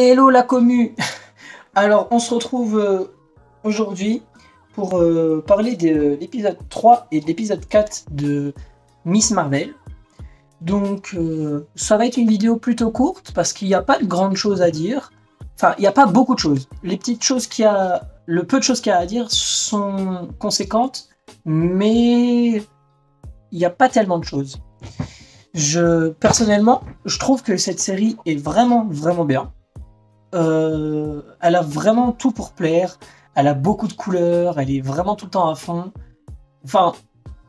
Hello la commu. Alors on se retrouve aujourd'hui pour parler de l'épisode 3 et de l'épisode 4 de Miss Marvel. Donc ça va être une vidéo plutôt courte parce qu'il n'y a pas de grandes choses à dire. Enfin, il n'y a pas beaucoup de choses. Les petites choses le peu de choses qu'il y a à dire sont conséquentes, mais il n'y a pas tellement de choses. Personnellement, je trouve que cette série est vraiment, vraiment bien. Elle a vraiment tout pour plaire. Elle a beaucoup de couleurs. Elle est vraiment tout le temps à fond. Enfin,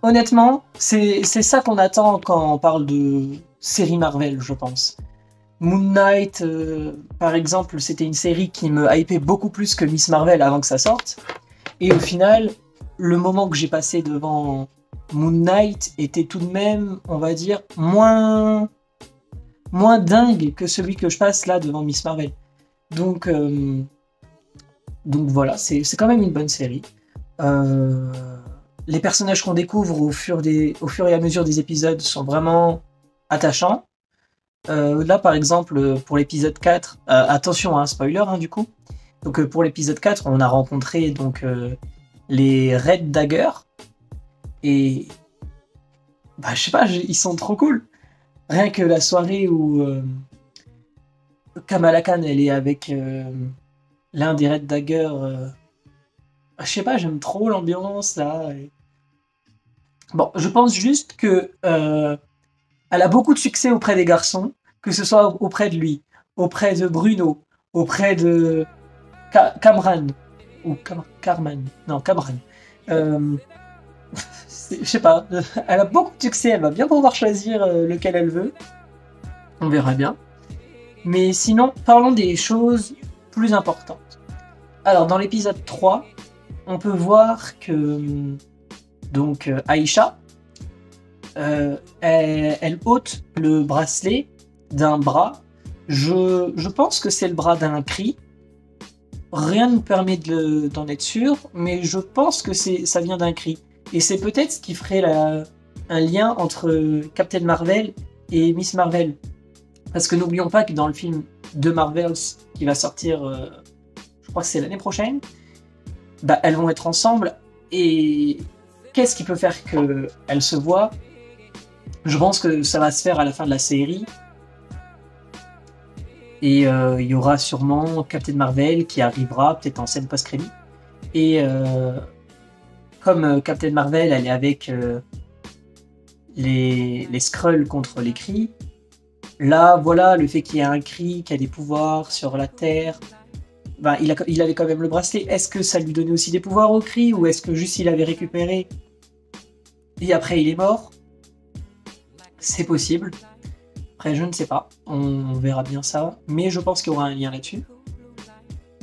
honnêtement, c'est ça qu'on attend quand on parle de série Marvel, je pense. Moon Knight, par exemple, c'était une série qui me hypait beaucoup plus que Miss Marvel avant que ça sorte. Et au final, le moment que j'ai passé devant Moon Knight était tout de même, on va dire, moins dingue que celui que je passe là devant Miss Marvel. Donc voilà, c'est quand même une bonne série. Les personnages qu'on découvre au fur et à mesure des épisodes sont vraiment attachants. Là, par exemple, pour l'épisode 4, attention, hein, spoiler, hein, du coup. Donc pour l'épisode 4, on a rencontré donc les Red Dagger. Et bah, je sais pas, ils sont trop cool. Rien que la soirée où Kamala Khan, elle est avec l'un des Red Dagger. Je sais pas, j'aime trop l'ambiance là. Bon, je pense juste que elle a beaucoup de succès auprès des garçons, que ce soit auprès de lui, auprès de Bruno, auprès de Cameron ou Carman. Non, Cameron. Je sais pas. Elle a beaucoup de succès. Elle va bien pouvoir choisir lequel elle veut. On verra bien. Mais sinon, parlons des choses plus importantes. Alors, dans l'épisode 3, on peut voir que donc Aïcha, elle ôte le bracelet d'un bras. Je pense que c'est le bras d'un cri. Rien ne nous permet d'en être sûr, mais je pense que ça vient d'un cri. Et c'est peut-être ce qui ferait un lien entre Captain Marvel et Miss Marvel. Parce que n'oublions pas que dans le film de Marvels qui va sortir, je crois que c'est l'année prochaine, bah, elles vont être ensemble. Et qu'est-ce qui peut faire qu'elles se voient? Je pense que ça va se faire à la fin de la série. Et il y aura sûrement Captain Marvel qui arrivera peut-être en scène post-crédit. Et comme Captain Marvel, elle est avec les Skrulls contre les Kree. Là, voilà, le fait qu'il y ait un Kree qui a des pouvoirs sur la Terre, bah, il avait quand même le bracelet. Est-ce que ça lui donnait aussi des pouvoirs au Kree ou est-ce que juste il avait récupéré et après il est mort? C'est possible. Après, je ne sais pas. On verra bien ça. Mais je pense qu'il y aura un lien là-dessus.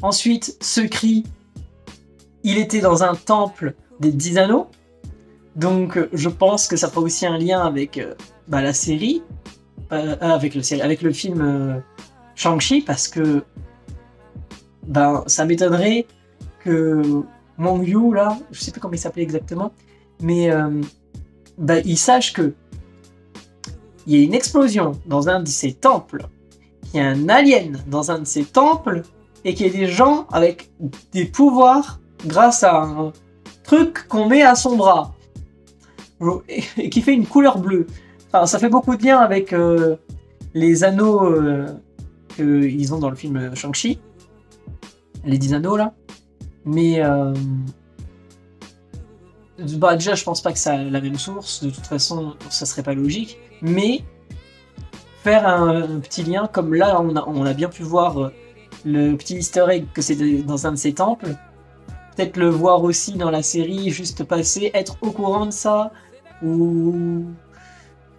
Ensuite, ce Kree, il était dans un temple des 10 anneaux. Donc, je pense que ça fera aussi un lien avec la série. Avec le film Shang-Chi, parce que ça m'étonnerait que Wang Yu, là, je sais plus comment il s'appelait exactement, mais il sache que il y a une explosion dans un de ces temples, qu'il y a un alien dans un de ces temples, et qu'il y a des gens avec des pouvoirs grâce à un truc qu'on met à son bras, et qui fait une couleur bleue. Enfin, ça fait beaucoup de liens avec les anneaux qu'ils ont dans le film Shang-Chi. Les 10 anneaux, là. Mais déjà, je pense pas que ça a la même source. De toute façon, ça serait pas logique. Mais faire un petit lien, comme là, on a bien pu voir le petit easter egg que c'est dans un de ces temples. Peut-être le voir aussi dans la série, juste passer, être au courant de ça. Ou...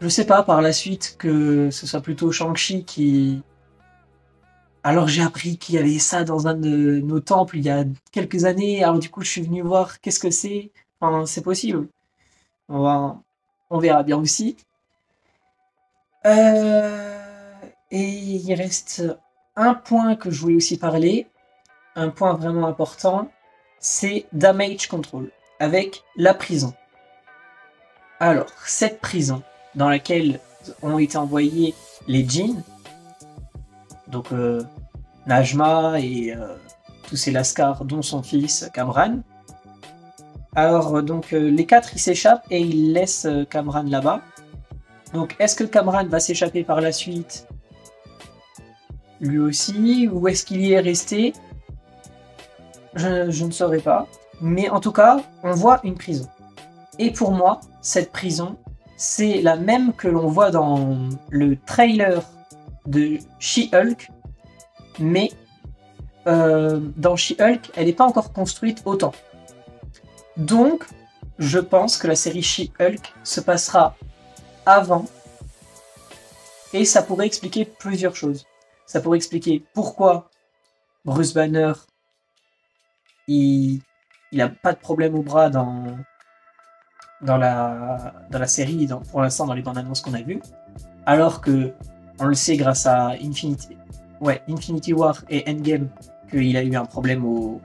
je sais pas, par la suite, que ce soit plutôt Shang-Chi qui... Alors j'ai appris qu'il y avait ça dans un de nos temples il y a quelques années, alors du coup je suis venu voir qu'est-ce que c'est. Enfin, c'est possible. On verra bien aussi. Et il reste un point que je voulais aussi parler, un point vraiment important, c'est Damage Control, avec la prison. Alors, cette prison dans laquelle ont été envoyés les djinns, donc Najma et tous ces Lascars, dont son fils Kamran. Alors donc les 4 ils s'échappent et ils laissent Kamran là-bas. Donc est-ce que Kamran va s'échapper par la suite lui aussi, ou est-ce qu'il y est resté? Je ne saurais pas. Mais en tout cas, on voit une prison. Et pour moi, cette prison, c'est la même que l'on voit dans le trailer de She-Hulk, mais dans She-Hulk, elle n'est pas encore construite autant. Donc, je pense que la série She-Hulk se passera avant, et ça pourrait expliquer plusieurs choses. Ça pourrait expliquer pourquoi Bruce Banner, il a pas de problème au bras dans la série, pour l'instant dans les bandes annonces qu'on a vues, alors que on le sait grâce à Infinity War et Endgame qu'il a eu un problème au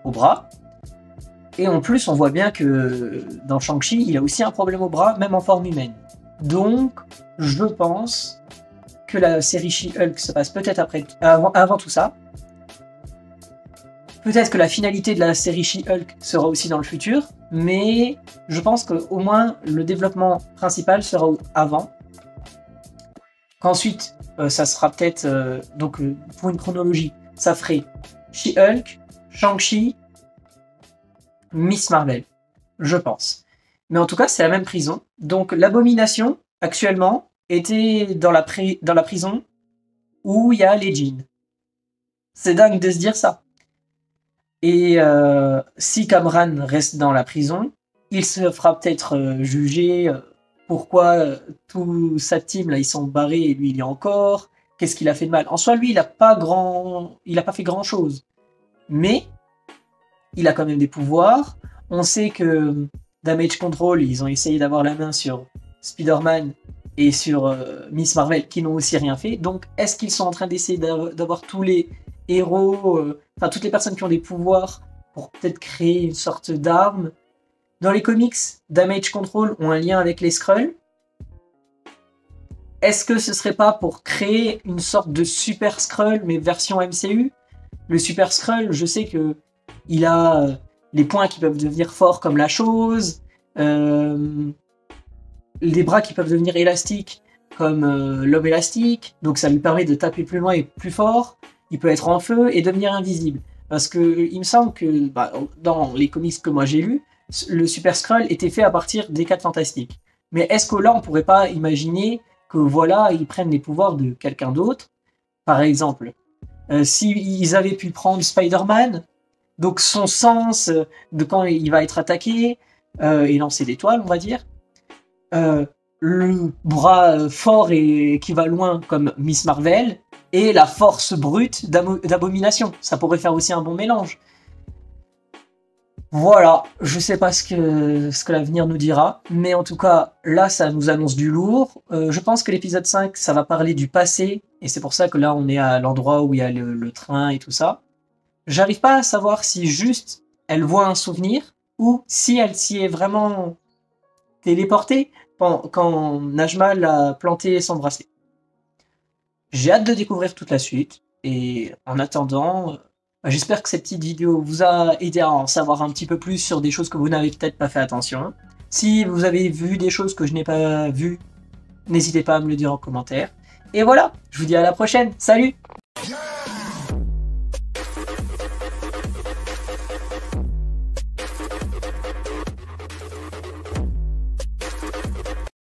bras. Et en plus, on voit bien que dans Shang-Chi, il a aussi un problème au bras, même en forme humaine. Donc, je pense que la série She-Hulk se passe peut-être avant tout ça. Peut-être que la finalité de la série She-Hulk sera aussi dans le futur, mais je pense qu'au moins le développement principal sera avant. Qu'ensuite, ça sera peut-être... pour une chronologie, ça ferait She-Hulk, Shang-Chi, Miss Marvel, je pense. Mais en tout cas, c'est la même prison. Donc l'Abomination, actuellement, était dans la prison où il y a les djinns. C'est dingue de se dire ça. Et si Kamran reste dans la prison, il se fera peut-être juger pourquoi toute sa team là ils sont barrés et lui il y est encore. Qu'est-ce qu'il a fait de mal? En soi, lui, il a pas fait grand chose, mais il a quand même des pouvoirs. On sait que Damage Control, ils ont essayé d'avoir la main sur Spider-Man et sur Miss Marvel, qui n'ont aussi rien fait. Donc, est-ce qu'ils sont en train d'essayer d'avoir tous les héros, toutes les personnes qui ont des pouvoirs pour peut-être créer une sorte d'arme? Dans les comics, Damage Control ont un lien avec les Skrulls. Est-ce que ce serait pas pour créer une sorte de Super Skrull, mais version MCU? Le Super Skrull, je sais que il a les points qui peuvent devenir forts comme la chose, les bras qui peuvent devenir élastiques comme l'homme élastique, donc ça lui permet de taper plus loin et plus fort. Il peut être en feu et devenir invisible. Parce que il me semble que dans les comics que moi j'ai lus, le Super Skrull était fait à partir des 4 Fantastiques. Mais est-ce que là on pourrait pas imaginer que voilà, ils prennent les pouvoirs de quelqu'un d'autre? Par exemple, s'ils avaient pu prendre Spider-Man, donc son sens de quand il va être attaqué et lancer des toiles, on va dire, le bras fort et qui va loin comme Miss Marvel, et la force brute d'Abomination. Ça pourrait faire aussi un bon mélange. Voilà, je sais pas ce que l'avenir nous dira, mais en tout cas, là, ça nous annonce du lourd. Je pense que l'épisode 5, ça va parler du passé, et c'est pour ça que là, on est à l'endroit où il y a le train et tout ça. J'arrive pas à savoir si juste elle voit un souvenir, ou si elle s'y est vraiment téléportée quand Najma l'a planté son bracelet. J'ai hâte de découvrir toute la suite, et en attendant, j'espère que cette petite vidéo vous a aidé à en savoir un petit peu plus sur des choses que vous n'avez peut-être pas fait attention. Si vous avez vu des choses que je n'ai pas vues, n'hésitez pas à me le dire en commentaire. Et voilà, je vous dis à la prochaine, salut!